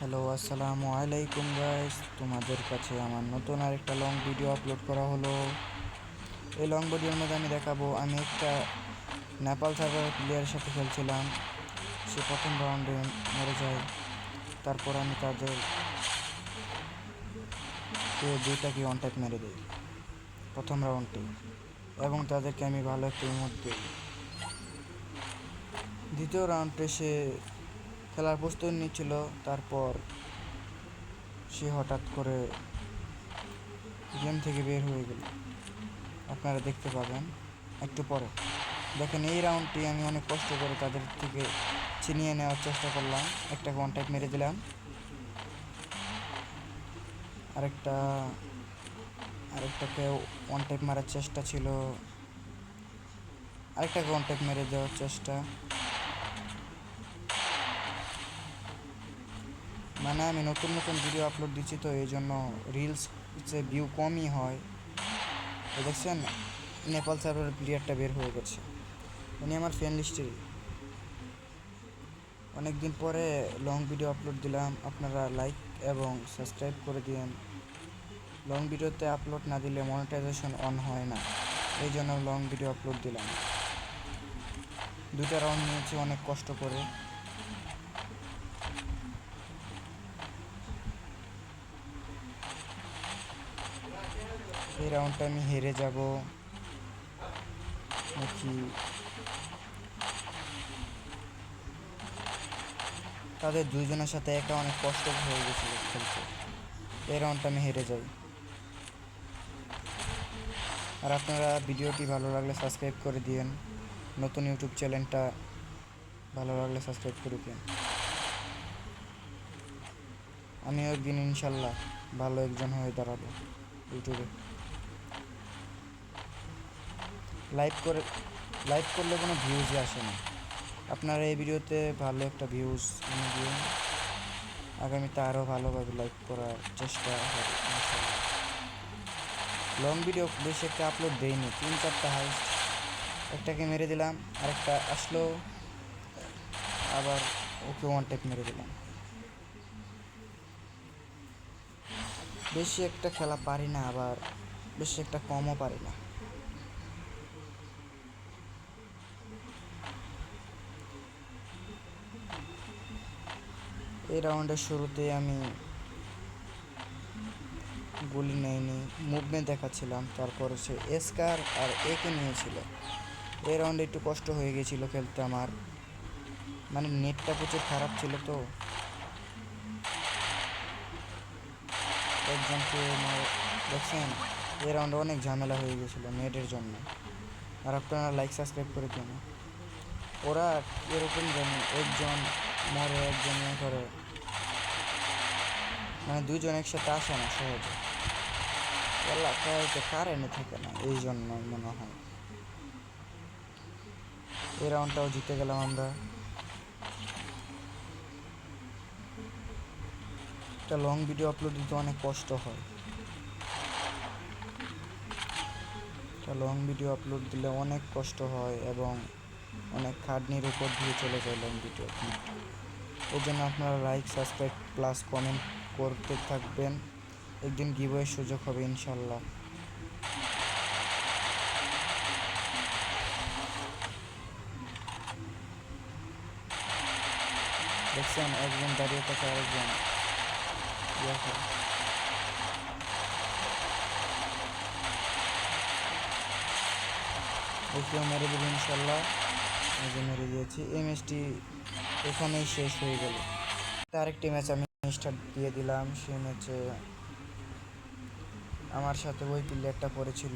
Hello, আসসালামু আলাইকুম guys. তোমাদের কাছে আমার নতুন আরেকটা লং ভিডিও আপলোড করা হলো। এই লং ভিডিওর মধ্যে আমি দেখাবো আমি একটা নেপাল সার্ভারের প্লেয়ারের সাথে খেলছিলাম। সে প্রথম রাউন্ডে মরে যায়। তারপর আমি দুইটাকে অন টাইপ মেরে দিই প্রথম রাউন্ডে, এবং তাদেরকে আমি ভালো একটা ইমোট দিই। দ্বিতীয় রাউন্ডে সে খেলার প্রস্তুতি নিচ্ছিল। তারপর সে হঠাৎ করে গেম থেকে বের হয়ে গেল। আপনারা দেখতে পাবেন একটু পরে। দেখেন, এই রাউন্ডটি আমি অনেক কষ্ট করে তাদের থেকে ছিনিয়ে নেওয়ার চেষ্টা করলাম। একটাকে ওয়ান টাইপ মেরে দিলাম, আরেকটাকে ওয়ান টাইপ মারার চেষ্টা ছিল, আরেকটাকে ওয়ান টাইপ মেরে দেওয়ার চেষ্টা। মানে আমি নতুন নতুন ভিডিও আপলোড দিচ্ছি, তো এই জন্য রিলস ভিউ কমই হয়। দেখছেন, নেপাল সার্ভারের প্লেয়ারটা বের হয়ে গেছে। উনি আমার ফ্রেন্ড লিস্টেরই। অনেকদিন পরে লং ভিডিও আপলোড দিলাম, আপনারা লাইক এবং সাবস্ক্রাইব করে দিন। লং ভিডিওতে আপলোড না দিলে মনিটাইজেশন অন হয় না, এই জন্য লং ভিডিও আপলোড দিলাম। দুইটা রাউন্ড নিয়েছি অনেক কষ্ট করে। এই রাউন্ডটা আমি হেরে যাব নাকি, তাদের দুইজনের সাথে একা অনেক কষ্ট হয়ে গেছিল খেলতে। এই রাউন্ডটা আমি হেরে যাই। আর আপনারা ভিডিওটি ভালো লাগলে সাবস্ক্রাইব করে দিন। নতুন ইউটিউব চ্যানেলটা ভালো লাগলে সাবস্ক্রাইব করে দিন। আমি একদিন ইনশাল্লাহ ভালো একজন হয়ে দাঁড়াবো ইউটিউবে। লাইভ করলে কোনো ভিউজই আসে না। আপনারা এই ভিডিওতে ভালো একটা ভিউজ এনে দিন। আগামীতে আরও ভালোভাবে লাইভ করার চেষ্টা হবে ইনশাল্লাহ। লং ভিডিও বেশি একটা আপলোড দেইনি, 3-4টা হাইস্ট। একটাকে মেরে দিলাম, আরেকটা আসলো, আবার ওকে ওয়ান টাইপ মেরে দিলাম। বেশি একটা খেলা পারি না, আবার বেশি একটা কমও পারি না। এই রাউন্ডের শুরুতে আমি গুলি নেইনি, মুভমেন্ট দেখাচ্ছিলাম। তারপর সে এসকার আর একে নিয়েছিল। এই রাউন্ডে একটু কষ্ট হয়ে গেছিলো খেলতে আমার, মানে নেটটা প্রচুর খারাপ ছিল। তো একজনকে দেখছেন, এই রাউন্ডে অনেক ঝামেলা হয়ে গেছিলো নেটের জন্য। আর আপনারা লাইক সাবস্ক্রাইব করে দিন। ওরা এরকম জানি একজন মরে একজন ইয়ে করে, মানে দুইজন একসাথে আসে না সহজে। এলাকায় তো কারেন্ট থাকে না, এই জন্য মনে হয়। এই রাউন্ডটাও জিতে গেলাম আমরা। একটা লং ভিডিও আপলোড দিতে অনেক কষ্ট হয়। একটা লং ভিডিও আপলোড দিলে অনেক কষ্ট হয় এবং অনেক খাটনির উপর দিয়ে চলে যায় লং ভিডিও। এই জন্য আপনারা লাইক সাবস্ক্রাইব প্লাস কমেন্ট করতে থাকবেন। একদিন গিভওয়ের সুযোগ হবে ইনশাল্লাহ। দেখছেন, একজন দাঁড়িয়ে থাকে, আরেকজন ওকেও মেরে দেবো ইনশাল্লাহ। মেরে দিয়েছি। এই ম্যাচটি এখানেই শেষ হয়ে গেল। আরেকটি ম্যাচ আমি স্টার্ট দিয়ে দিলাম। সেই ম্যাচে আমার সাথে ওই প্লেয়ারটা পড়েছিল,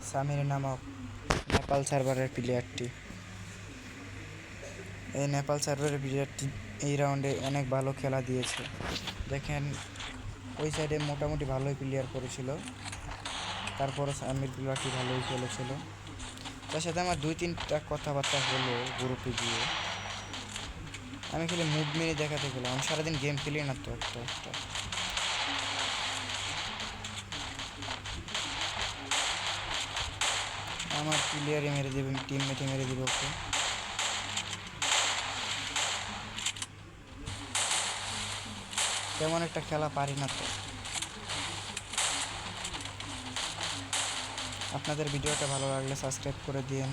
সামির নামক নেপাল সার্ভারের প্লেয়ারটি। এই নেপাল সার্ভারের প্লেয়ারটি এই রাউন্ডে অনেক ভালো খেলা দিয়েছে। দেখেন, ওই সাইডে মোটামুটি ভালোই প্লেয়ার পড়েছিল, তারপরে সামির প্লেয়ারটি ভালোই খেলেছিল। তার সাথে আমার 2-3টা কথাবার্তা হলো গ্রুপে গিয়ে। আমি খালি মুভ মেরে দেখাতে গেলাম, আমি সারাদিন গেম খেলি না তো। একটা আমার প্লেয়ারে মেরে দেবে, টিমমেটে মেরে দেবে ওকে। তেমন একটা খেলা পারি না তো। আপনাদের ভিডিওটা ভালো লাগলে সাবস্ক্রাইব করে দিন।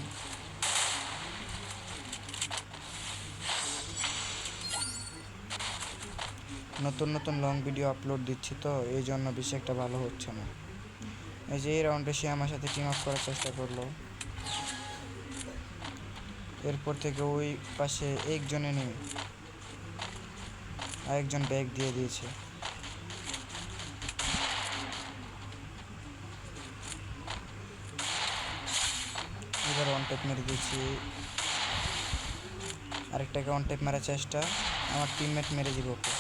নতুন নতুন লং ভিডিও আপলোড দিচ্ছি তো এই জন্য বেশি একটা ভালো হচ্ছে না। এই যে এই রাউন্ডে সে আমার সাথে টিম আপ করার চেষ্টা করলো, এরপর থেকে ওই পাশে একজনে নেমে আরেকজন ব্যাগ দিয়ে দিয়েছে। এবার ওয়ান ট্যাপ মেরে দিয়েছি, আরেকটাকে ওয়ান ট্যাপ মারার চেষ্টা, আমার টিমমেট মেরে দিব ওকে।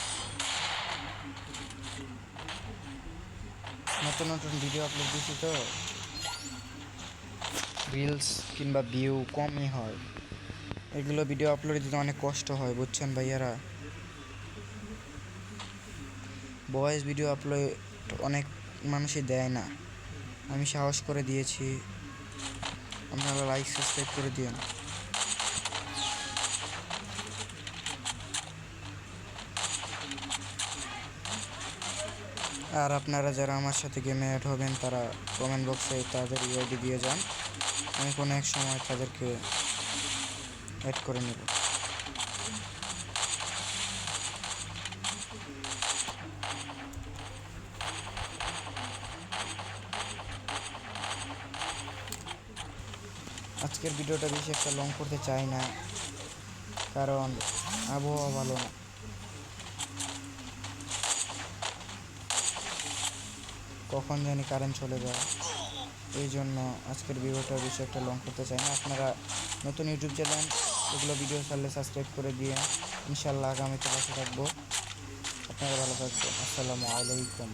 নতুন নতুন ভিডিও আপলোড দিচ্ছি তো রিলস কিংবা ভিউ কমই হয়, এগুলো ভিডিও আপলোড দিতে অনেক কষ্ট হয় বুঝছেন ভাইয়ারা। ভয়েস ভিডিও আপলোড অনেক মানুষই দেয় না, আমি সাহস করে দিয়েছি, আপনারা লাইক সাবস্ক্রাইব করে দিন। আর আপনারা যারা আমার সাথে গেমে অ্যাড হবেন তারা কমেন্ট বক্সে তাদের ইউআইডি দিয়ে যান, আমি কোনো এক সময় তাদেরকে অ্যাড করে নেব। আজকের ভিডিওটা বেশি একটা লং করতে চাই না, কারণ আবহাওয়া ভালো না। কখন জানি কারেন্ট চলে যায়, এই জন্য আজকের ভিডিওটা বেশি একটা লং করতে চাই না। আপনারা নতুন ইউটিউব চ্যানেল এগুলো ভিডিও ছাড়লে সাবস্ক্রাইব করে দিয়ে ইনশাল্লাহ আগামীতে পাশে থাকবো। আপনারা ভালো থাকবেন, আসসালামু আলাইকুম।